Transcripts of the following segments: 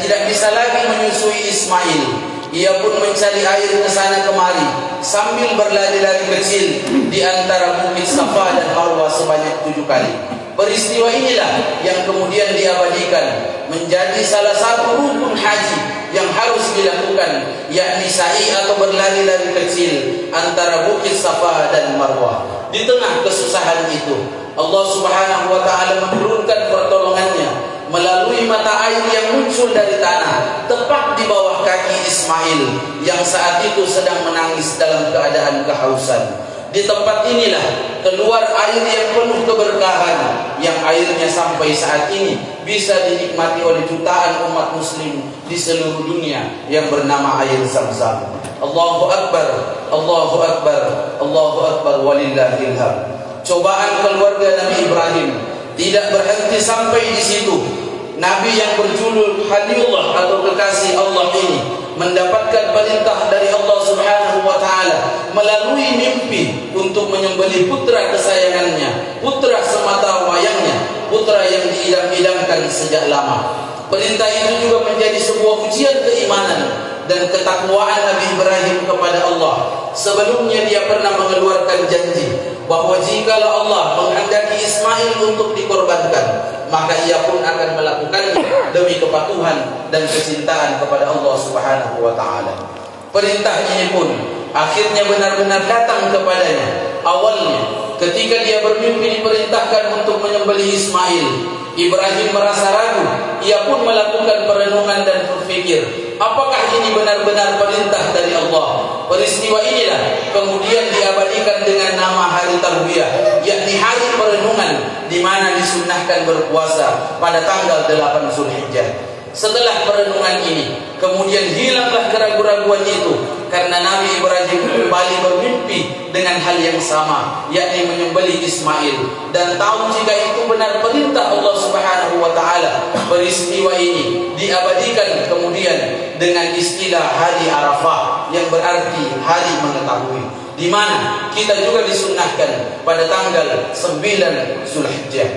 tidak bisa lagi menyusui Ismail. Ia pun mencari air ke sana kemari sambil berlari-lari kecil di antara bukit Safa dan Marwah sebanyak 7 kali. Peristiwa inilah yang kemudian diabadikan menjadi salah satu rukun haji yang harus dilakukan, yakni sa'i atau berlari-lari kecil antara bukit Safa dan Marwah. Di tengah kesusahan itu, Allah Subhanahu wa taala menurunkan pertolongannya melalui mata air yang muncul dari tanah tepat di bawah kaki Ismail yang saat itu sedang menangis dalam keadaan kehausan. Di tempat inilah keluar air yang penuh keberkahan, yang airnya sampai saat ini bisa dinikmati oleh jutaan umat muslim di seluruh dunia, yang bernama air Zam-Zam. Allahu Akbar, Allahu Akbar, Allahu Akbar, walillahil hamd. Cobaan keluarga Nabi Ibrahim tidak berhenti sampai di situ. Nabi yang berjuluk Khalilullah atau kekasih Allah ini mendapatkan perintah dari Allah Subhanahu wa taala melalui mimpi untuk menyembelih putra kesayangannya, putra semata wayangnya, putra yang diidam-idamkan sejak lama. Perintah itu juga menjadi sebuah ujian keimanan dan ketakwaan Nabi Ibrahim kepada Allah. Sebelumnya dia pernah mengeluarkan janji bahwa jikalau Allah menghendaki Ismail untuk dikorbankan, maka ia pun akan melakukannya demi kepatuhan dan kecintaan kepada Allah Subhanahu wa taala. Perintah ini pun akhirnya benar-benar datang kepadanya. Awalnya ketika dia bermimpi diperintahkan untuk menyembelih Ismail, Ibrahim merasa ragu. Ia pun melakukan perenungan dan berpikir, apakah ini benar-benar perintah dari Allah? Peristiwa inilah kemudian diabadikan dengan nama hari Tarbiyah, yakni hari perenungan, di mana disunnahkan berpuasa pada tanggal 8 Zulhijjah. Setelah perenungan ini, kemudian hilanglah keraguan-raguan itu, karena Nabi Ibrahim kembali bermimpi dengan hal yang sama, yakni menyembelih Ismail, dan tahu jika itu benar perintah Allah Subhanahu wa taala. Peristiwa ini diabadikan kemudian dengan istilah hari Arafah, yang berarti hari mengetahui, di mana kita juga disunnahkan pada tanggal 9 Zulhijjah.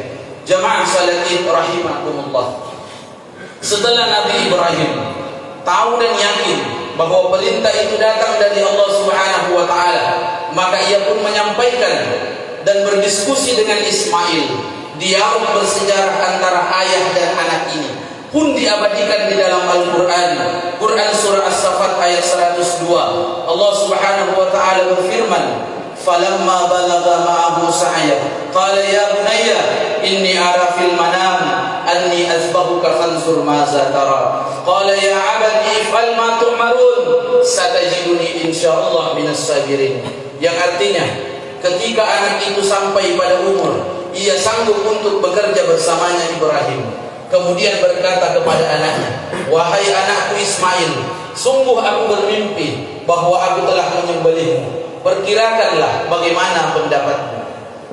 Jamaah salatin rahimakumullah. Setelah Nabi Ibrahim tahu dan yakin bahwa perintah itu datang dari Allah Subhanahu wa taala, maka ia pun menyampaikan dan berdiskusi dengan Ismail. Dialog bersejarah antara ayah dan anak ini pun diabadikan di dalam Al-Quran. Quran surah As-Saffat ayat 102. Allah Subhanahu wa taala berfirman, "Falamma balagha ma'ahu sa'ya, qala ya bunayya inni ara fil manam anni azbahuka fanzur maza tara. Qala ya 'abadi if'al ma tu'marun, satajiduni insyaallah minas sabirin." Yang artinya, ketika anak itu sampai pada umur, ia sanggup untuk bekerja bersamanya Ibrahim. Kemudian berkata kepada anaknya, "Wahai anakku Ismail, sungguh aku bermimpi bahwa aku telah menyembelihmu. Perkirakanlah bagaimana pendapatmu."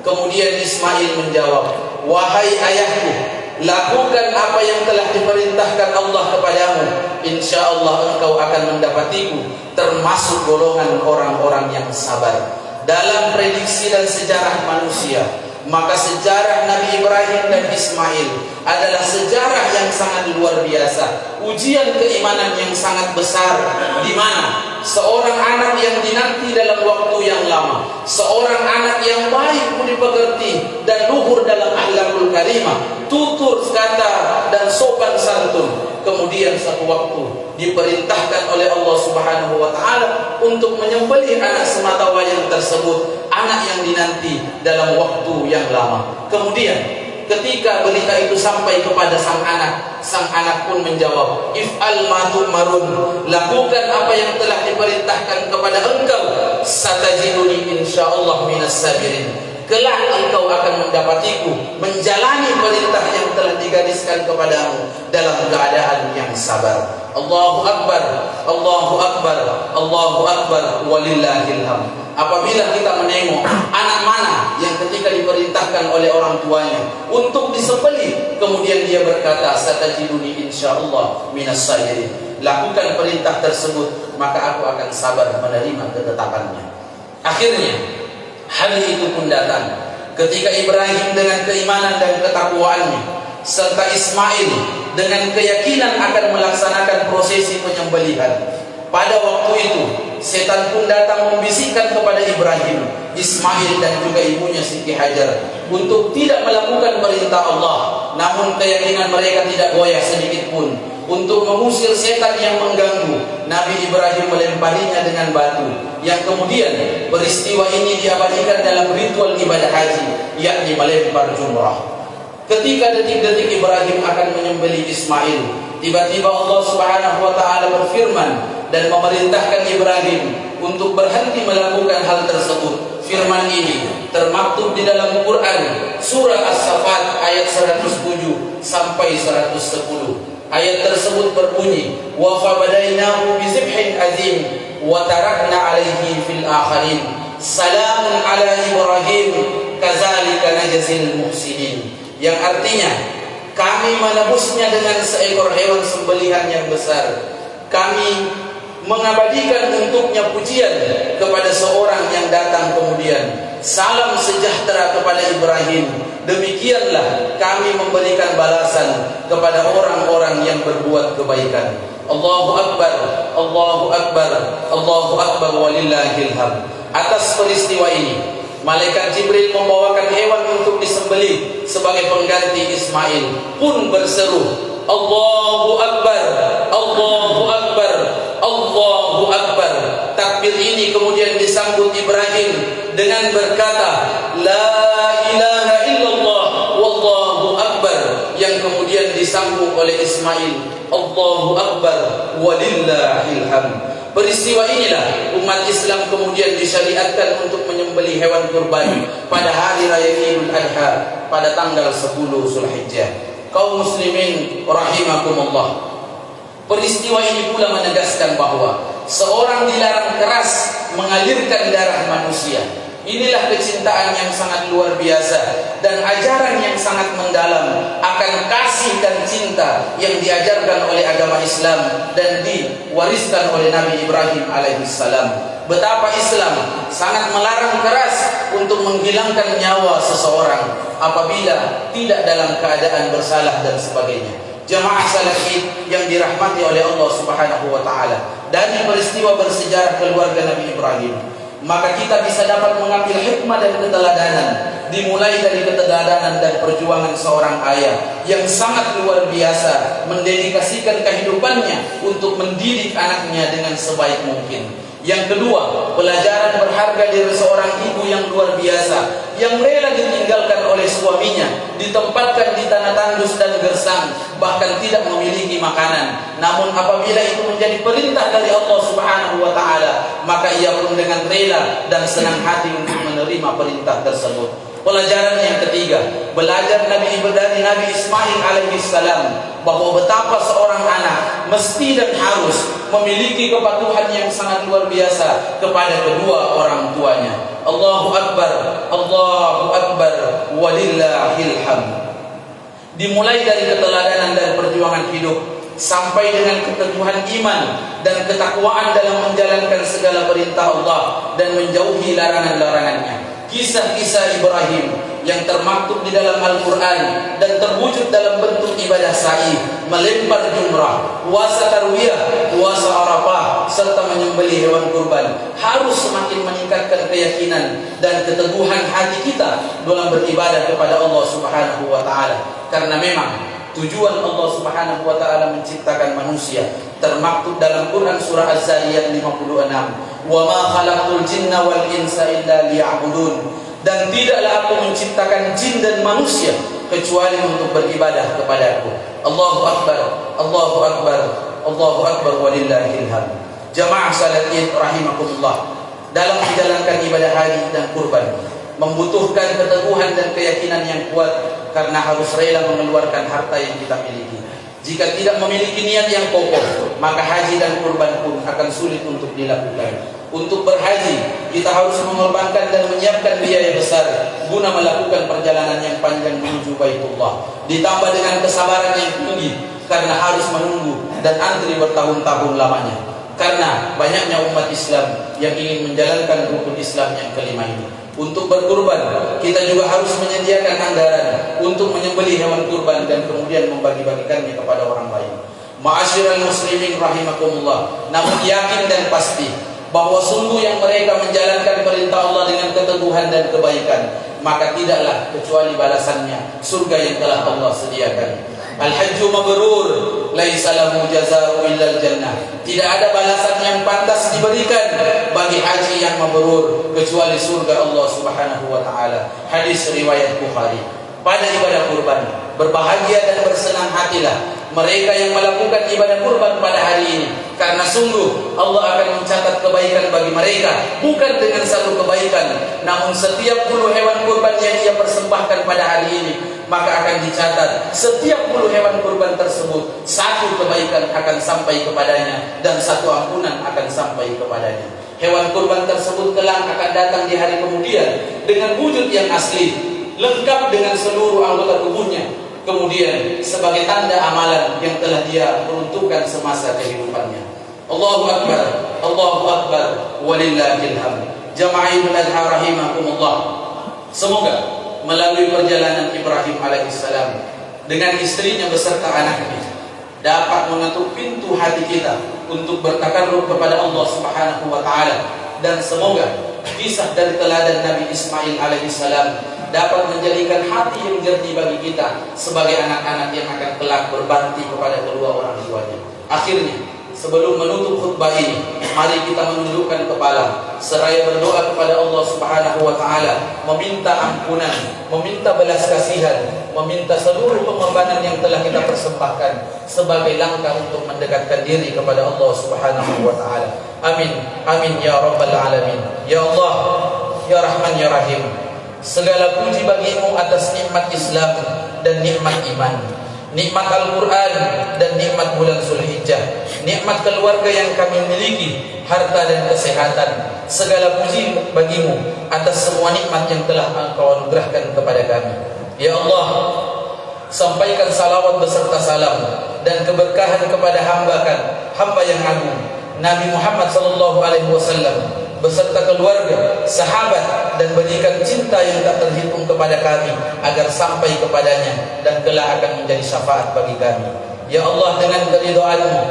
Kemudian Ismail menjawab, "Wahai ayahku, lakukan apa yang telah diperintahkan Allah kepadamu. InsyaAllah engkau akan mendapatiku termasuk golongan orang-orang yang sabar." Dalam prediksi dan sejarah manusia, maka sejarah Nabi Ibrahim dan Ismail adalah sejarah yang sangat luar biasa, ujian keimanan yang sangat besar, di mana seorang anak yang dinanti dalam waktu yang lama, seorang anak yang baik budi pekerti dan luhur dalam akhlakul karimah, tutur kata dan sopan santun, kemudian satu waktu diperintahkan oleh Allah Subhanahu wa taala untuk menyembelih anak semata wayang tersebut, anak yang dinanti dalam waktu yang lama. Kemudian ketika berita itu sampai kepada sang anak pun menjawab, "If'al ma tu'marun, lakukan apa yang telah diperintahkan kepada engkau, satajiduni insyaallah minas sabirin." Kelak engkau akan mendapatiku menjalani perintah yang telah digariskan kepadamu dalam keadaan yang sabar. Allahu Akbar, Allahu Akbar, Allahu Akbar, walillahil hamd. Apabila kita menengok anak mana yang ketika diperintahkan oleh orang tuanya untuk disembelih, kemudian dia berkata, "Satajiduni insyaallah minas sabirin." Lakukan perintah tersebut, maka aku akan sabar menerima ketetapannya. Akhirnya hari itu pun datang ketika Ibrahim dengan keimanan dan ketakwaannya serta Ismail dengan keyakinan akan melaksanakan prosesi penyembelihan. Pada waktu itu, setan pun datang membisikkan kepada Ibrahim, Ismail dan juga ibunya Siti Hajar untuk tidak melakukan perintah Allah. Namun keyakinan mereka tidak goyah sedikit pun. Untuk mengusir setan yang mengganggu, Nabi Ibrahim melemparinya dengan batu, yang kemudian peristiwa ini diabadikan dalam ritual ibadah haji, yakni melempar jumrah. Ketika detik-detik Ibrahim akan menyembelih Ismail, tiba-tiba Allah Subhanahu wa taala berfirman dan memerintahkan Ibrahim untuk berhenti melakukan hal tersebut. Firman ini termaktub di dalam Quran surah As-Saffat ayat 107 sampai 110. Ayat tersebut berbunyi, wa fabadainahu bi zibhin azim wa tarakna alaihi fil akhirin salamun ala Ibrahim kadzalika najzil muhsinin, yang artinya kami menebusnya dengan seekor hewan sembelihan yang besar. Kami mengabadikan untuknya pujian kepada seorang yang datang kemudian. Salam sejahtera kepada Ibrahim. Demikianlah kami memberikan balasan kepada orang-orang yang berbuat kebaikan. Allahu Akbar, Allahu Akbar, Allahu Akbar walillahil hamd. Atas peristiwa ini, malaikat Jibril membawakan hewan untuk disembelih sebagai pengganti Ismail pun berseru, Allahu Akbar, Allahu Akbar, Allahu Akbar. Takbir ini kemudian disambut Ibrahim dengan berkata, La ilaha illallah wallahu akbar, yang kemudian disambung oleh Ismail, Allahu Akbar walillahil hamd. Peristiwa inilah umat Islam kemudian disyariatkan untuk menyembelih hewan kurban pada hari raya Idul Adha pada tanggal 10 Zulhijjah. Kaum muslimin rahimakumullah, peristiwa ini pula menegaskan bahwa seorang dilarang keras mengalirkan darah manusia. Inilah kecintaan yang sangat luar biasa dan ajaran yang sangat mendalam akan kasih dan cinta yang diajarkan oleh agama Islam dan diwariskan oleh Nabi Ibrahim alaihissalam. Betapa Islam sangat melarang keras untuk menghilangkan nyawa seseorang apabila tidak dalam keadaan bersalah dan sebagainya. Jamaah salafi yang dirahmati oleh Allah Subhanahu wa taala, dari peristiwa bersejarah keluarga Nabi Ibrahim, maka kita bisa dapat mengambil hikmah dan keteladanan, dimulai dari keteladanan dan perjuangan seorang ayah yang sangat luar biasa mendedikasikan kehidupannya untuk mendidik anaknya dengan sebaik mungkin. Yang kedua, pelajaran berharga dari seorang ibu yang luar biasa yang rela ditinggalkan oleh suaminya, ditempatkan di tanah tandus dan gersang, bahkan tidak memiliki makanan. Namun apabila itu menjadi perintah dari Allah Subhanahu wa taala, maka ia pun dengan rela dan senang hati untuk menerima perintah tersebut. Pelajaran yang ketiga, belajar dari Nabi Ismail alaihissalam bahwa betapa seorang anak mesti dan harus memiliki kepatuhan yang sangat luar biasa kepada kedua orang tuanya. Allahu Akbar, Allahu Akbar walillahil hamd. Dimulai dari keteladanan dan perjuangan hidup sampai dengan keteguhan iman dan ketakwaan dalam menjalankan segala perintah Allah dan menjauhi larangan-larangannya. Kisah-kisah Ibrahim yang termaktub di dalam Al-Quran dan terwujud dalam bentuk ibadah sa'i, melempar jumrah, puasa tarwiyah, puasa Arafah, serta menyembelih hewan kurban, harus semakin meningkatkan keyakinan dan keteguhan hati kita dalam beribadah kepada Allah Subhanahu wa taala. Karena memang tujuan Allah Subhanahu wa taala menciptakan manusia termaktub dalam Quran surah Az-Zariyat 56, "Wa ma khalaqtul jinna wal insa illa liya'budun." Dan tidaklah aku menciptakan jin dan manusia kecuali untuk beribadah kepadaku. Allahu Akbar, Allahu Akbar, Allahu Akbar walillahil hamd. Jamaah salatin rahimakumullah, dalam menjalankan ibadah haji dan kurban membutuhkan keteguhan dan keyakinan yang kuat, karena harus rela mengeluarkan harta yang kita miliki. Jika tidak memiliki niat yang kokoh, maka haji dan kurban pun akan sulit untuk dilakukan. Untuk berhaji, kita harus mengorbankan dan menyiapkan biaya besar guna melakukan perjalanan yang panjang menuju Baitullah. Ditambah dengan kesabaran yang tinggi karena harus menunggu dan antri bertahun-tahun lamanya. Karena banyaknya umat Islam yang ingin menjalankan rukun Islam yang kelima ini. untuk berkurban. Kita juga harus menyediakan anggaran untuk menyembelih hewan kurban dan kemudian membagi-bagikannya kepada orang lain. Ma'asyiral muslimin rahimakumullah, namun yakin dan pasti bahwa sungguh yang mereka menjalankan perintah Allah dengan keteguhan dan kebaikan, maka tidaklah kecuali balasannya surga yang telah Allah sediakan. Al-hajju mabrur laisa lahu jazaa'u illal jannah. Tidak ada balasan yang pantas diberikan bagi haji yang mabrur kecuali surga Allah Subhanahu wa taala. Hadis riwayat Bukhari. Pada ibadah kurban, berbahagia dan bersenang hatilah mereka yang melakukan ibadah kurban pada hari ini, karena sungguh Allah akan mencatat kebaikan bagi mereka, bukan dengan satu kebaikan, namun setiap bulu hewan kurban yang ia persembahkan pada hari ini, maka akan dicatat setiap bulu hewan kurban tersebut satu kebaikan akan sampai kepadanya dan satu ampunan akan sampai kepadanya. Hewan kurban tersebut kelak akan datang di hari kemudian dengan wujud yang asli, lengkap dengan seluruh anggota tubuhnya, kemudian sebagai tanda amalan yang telah dia peruntukkan semasa kehidupannya. Allahu Akbar, Allahu Akbar, walillahil hamd. Jamaah Idul Adha rahimakumullah, semoga melalui perjalanan Ibrahim alaihissalam dengan istrinya beserta anaknya dapat mengetuk pintu hati kita untuk bertakarrub kepada Allah Subhanahu wa taala, dan semoga kisah dari teladan Nabi Ismail alaihissalam dapat menjadikan hati yang jernih bagi kita sebagai anak-anak yang akan kelak berbakti kepada kedua orang tuanya. Akhirnya, sebelum menutup khutbah ini, mari kita menundukkan kepala seraya berdoa kepada Allah Subhanahu wa taala, meminta ampunan, meminta belas kasihan, meminta seluruh pengorbanan yang telah kita persembahkan sebagai langkah untuk mendekatkan diri kepada Allah Subhanahu wa taala. Amin. Amin ya rabbal alamin. Ya Allah, ya Rahman ya Rahim, segala puji bagimu atas nikmat Islam dan nikmat iman, nikmat Al-Quran dan nikmat bulan Zulhijjah, nikmat keluarga yang kami miliki, harta dan kesehatan. Segala puji bagimu atas semua nikmat yang telah Engkau anugerahkan kepada kami. Ya Allah, sampaikan salawat beserta salam dan keberkahan kepada hamba yang agung Nabi Muhammad sallallahu alaihi wasallam beserta keluarga, sahabat, dan berikan cinta yang tak terhitung kepada kami agar sampai kepadanya dan kelak akan menjadi syafaat bagi kami. Ya Allah, dengan keridhaan-Mu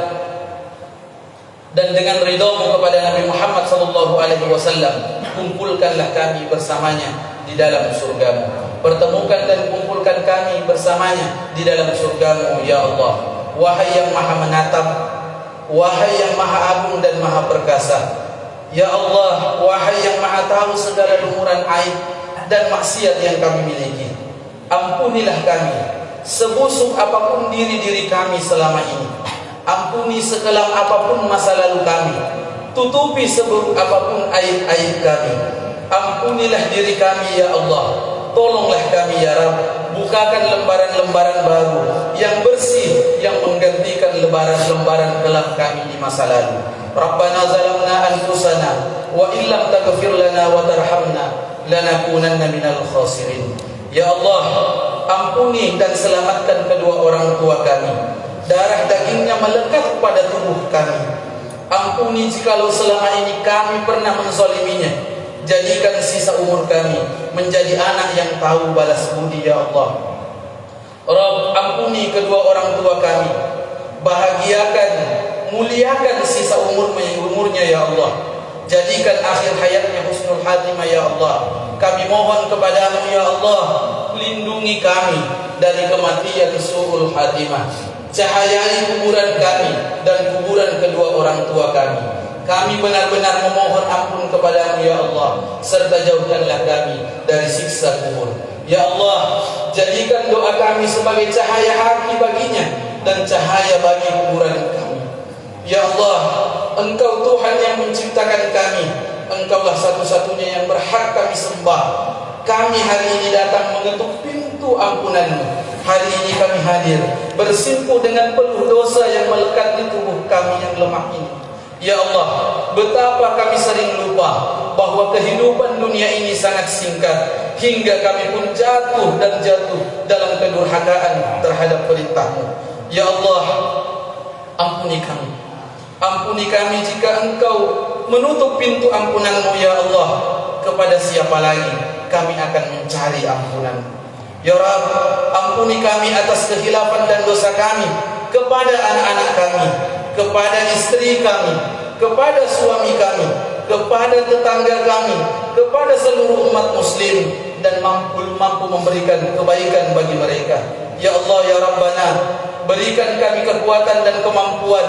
dan dengan ridha-Mu kepada Nabi Muhammad sallallahu alaihi wasallam, kumpulkanlah kami bersamanya di dalam surga-Mu. Pertemukan dan kumpulkan kami bersamanya di dalam surga-Mu, ya Allah. Wahai yang maha menatap, wahai yang maha agung dan maha perkasa, ya Allah, wahai yang maha tahu segala lumuran aib dan maksiat yang kami miliki, ampunilah kami sebusuk apapun diri kami selama ini, ampuni sekelam apapun masa lalu kami, tutupi seburuk apapun aib-aib kami, ampunilah diri kami ya Allah. Tolonglah kami ya Rabb, bukakan lembaran-lembaran baru yang bersih yang menggantikan lembaran-lembaran kelam kami di masa lalu. Rabbana zalamna anfusana wa illam taghfir lana wa tarhamna lanakunanna minal khasirin. Ya Allah, ampuni dan selamatkan kedua orang tua kami. Darah dagingnya melekat pada tubuh kami. Ampuni jikalau selama ini kami pernah menzaliminya. Jadikan sisa umur kami menjadi anak yang tahu balas budi ya Allah. Rabb, ampuni kedua orang tua kami. Bahagiakan, muliakan sisa umurnya ya Allah. Jadikan akhir hayatnya husnul khatimah ya Allah. Kami mohon kepadamu ya Allah, lindungi kami dari kematian su'ul khatimah. Cahayai kuburan kami dan kuburan kedua orang tua kami. Kami benar-benar memohon ampun kepadamu ya Allah, serta jauhkanlah kami dari siksa kubur. Ya Allah, jadikan doa kami sebagai cahaya hati baginya dan cahaya bagi kuburan kami. Ya Allah, Engkau Tuhan yang menciptakan kami, Engkaulah satu-satunya yang berhak kami sembah. Kami hari ini datang mengetuk pintu ampunan-Mu. Hari ini kami hadir bersimpuh dengan peluh dosa yang melekat di tubuh kami yang lemah ini. Ya Allah, betapa kami sering lupa bahwa kehidupan dunia ini sangat singkat, hingga kami pun jatuh dalam kedurhakaan terhadap perintah-Mu. Ya Allah, ampuni kami. Ampuni kami jika Engkau menutup pintu ampunan-Mu ya Allah, kepada siapa lagi kami akan mencari ampunan? Ya Rabb, ampuni kami atas kehilafan dan dosa kami kepada anak-anak kami, kepada istri kami, kepada suami kami, kepada tetangga kami, kepada seluruh umat muslim, dan mampu memberikan kebaikan bagi mereka. Ya Allah, Ya Rabbana, berikan kami kekuatan dan kemampuan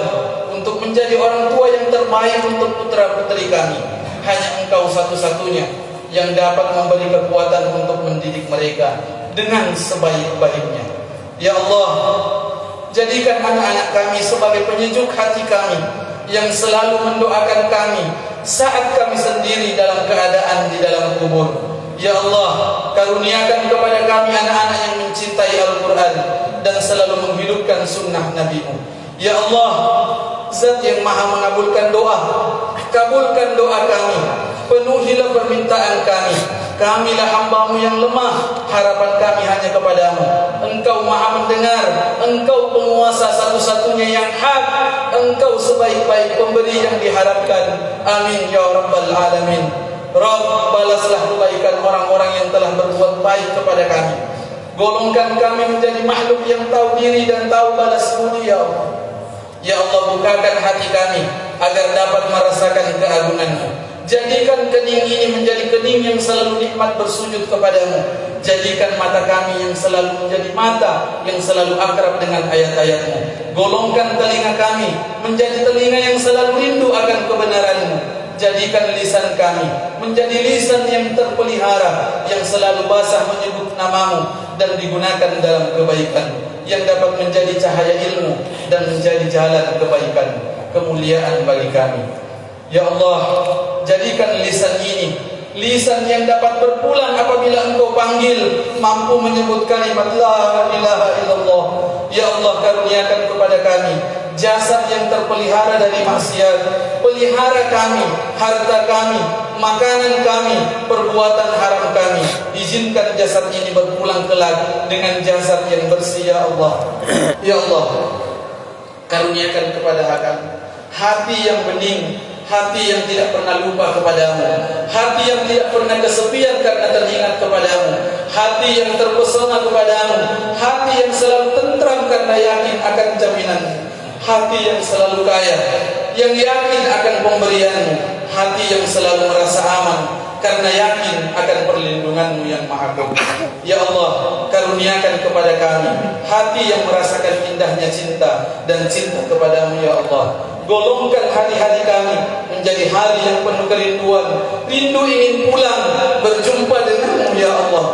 untuk menjadi orang tua yang terbaik untuk putra-putri kami. Hanya Engkau satu-satunya yang dapat memberi kekuatan untuk mendidik mereka dengan sebaik-baiknya. Ya Allah, jadikan anak-anak kami sebagai penyejuk hati kami, yang selalu mendoakan kami saat kami sendiri dalam keadaan di dalam kubur. Ya Allah, karuniakan kepada kami anak-anak yang mencintai Al-Quran dan selalu menghidupkan sunnah Nabi-Mu. Ya Allah, Zat yang maha mengabulkan doa, kabulkan doa kami, penuhilah permintaan kami. Kamilah hamba-Mu yang lemah, harapan kami hanya kepadamu. Engkau maha mendengar, Engkau penguasa satu-satunya yang hak, Engkau sebaik-baik pemberi yang diharapkan. Amin ya Rabbal Alamin. Rabb, balaslah kebaikan orang-orang yang telah berbuat baik kepada kami. Golongkan kami menjadi makhluk yang tahu diri dan tahu balas budi, ya Allah. Ya Allah, bukakan hati kami agar dapat merasakan keagungan-Mu. Jadikan kening ini menjadi kening yang selalu nikmat bersujud kepadamu. Jadikan mata kami yang selalu menjadi mata yang selalu akrab dengan ayat-ayat-Mu. Golongkan telinga kami menjadi telinga yang selalu rindu akan kebenaran-Mu. Jadikan lisan kami menjadi lisan yang terpelihara, yang selalu basah menyebut nama-Mu dan digunakan dalam kebaikan, yang dapat menjadi cahaya ilmu dan menjadi jalan kebaikan, kemuliaan bagi kami. Ya Allah, jadikan lisan ini lisan yang dapat berpulang apabila Engkau panggil, mampu menyebut kalimat La ilaha illallah. Ya Allah, karuniakan kepada kami jasad yang terpelihara dari maksiat. Pelihara kami, harta kami, makanan kami, perbuatan haram kami. Izinkan jasad ini berpulang kelak dengan jasad yang bersih, ya Allah. Ya Allah, karuniakan kepada kami hati yang bening, hati yang tidak pernah lupa kepadamu, hati yang tidak pernah kesepian karena teringat kepadamu, hati yang terpesona kepadamu, hati yang selalu tentram karena yakin akan jaminanmu, hati yang selalu kaya, yang yakin akan pemberianmu, hati yang selalu merasa aman karena yakin akan perlindunganmu yang maha kuasa. Ya Allah, karuniakan kepada kami hati yang merasakan indahnya cinta dan cinta kepadamu, ya Allah. Golongkan hari-hari kami menjadi hari yang penuh kerinduan, rindu ingin pulang berjumpa denganmu, ya Allah.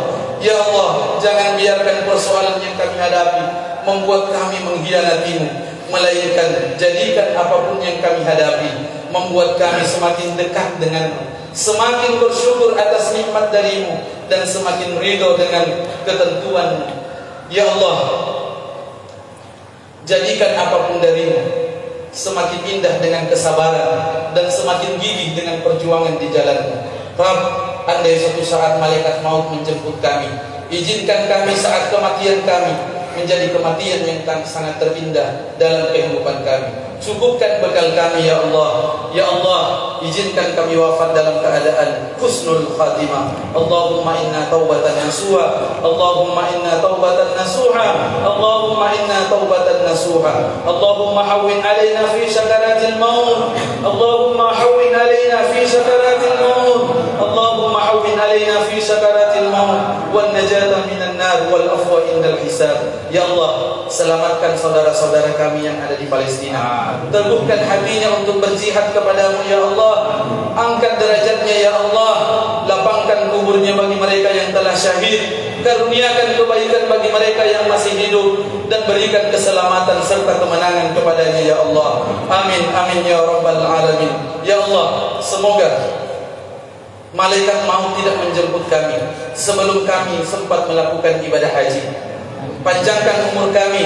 Ya Allah, jangan biarkan persoalan yang kami hadapi membuat kami mengkhianati-Mu, melainkan jadikan apapun yang kami hadapi membuat kami semakin dekat denganmu, semakin bersyukur atas nikmat dari-Mu, dan semakin ridho dengan ketentuan-Mu. Ya Allah, jadikan apapun dari-Mu semakin indah dengan kesabaran dan semakin gigih dengan perjuangan di jalan-Mu. Rabb, andai suatu saat malaikat maut menjemput kami, izinkan kami saat kematian kami menjadi kematian yang sangat terindah dalam kehidupan kami. Cukupkan bekal kami, ya Allah. Ya Allah, izinkan kami wafat dalam keadaan husnul khatimah. Allahumma inna taubatan nasuha, Allahumma inna taubatan nasuha, Allahumma inna taubatan nasuha. Allahumma hawwin alaina fi sakaratil maut, Allahumma hawwin alaina fi sakaratil maut, Allahumma hawwin alaina fi sakaratil maut wan najata minan nar wal afwa indal hisab. Ya Allah, selamatkan saudara-saudara kami yang ada di Palestina. Teguhkan hatinya untuk berjihad kepadamu, ya Allah. Angkat derajatnya, ya Allah. Lapangkan kuburnya bagi mereka yang telah syahid. Karuniakan kebaikan bagi mereka yang masih hidup, dan berikan keselamatan serta kemenangan kepadanya, ya Allah. Amin, amin ya Rabbal Alamin. Ya Allah, semoga malaikat maut tidak menjemput kami sebelum kami sempat melakukan ibadah haji. Panjangkan umur kami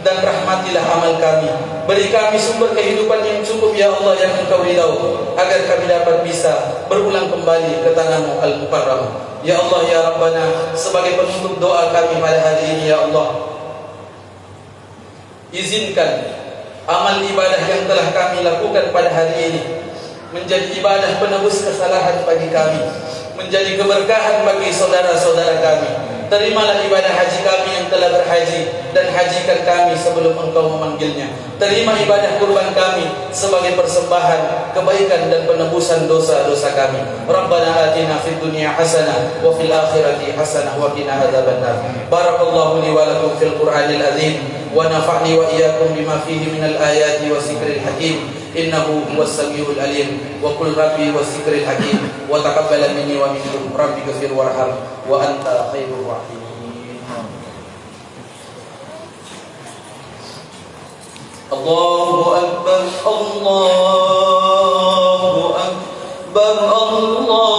dan rahmatilah amal kami. Beri kami sumber kehidupan yang cukup, ya Allah, yang Engkau ridau, agar kami dapat bisa berulang kembali ke tanah-Mu Al-Mukarram. Ya Allah, ya Rabbana, sebagai penutup doa kami pada hari ini, ya Allah, izinkan amal ibadah yang telah kami lakukan pada hari ini menjadi ibadah penebus kesalahan bagi kami. menjadi keberkahan bagi saudara-saudara kami. Terimalah ibadah haji kami yang telah berhaji dan hajikan kami sebelum Engkau memanggilnya. Terima ibadah kurban kami sebagai persembahan kebaikan dan penebusan dosa-dosa kami. Rabbana atina fid dunya hasanah wa fil akhirati hasanah wa qina adzabannar. Barakallahu li wa lakum fil Qur'anil azim wa nafa'ni wa iyyakum bima fihi minal ayati wa zikril hakim. Innahu huwas samiul alim wa qul rabbi was zikril hakim wa taqabbal minni wa minkum rabbi ghfir warham wa anta khairur rahimin. Allahu akbar, Allahu akbar, Allah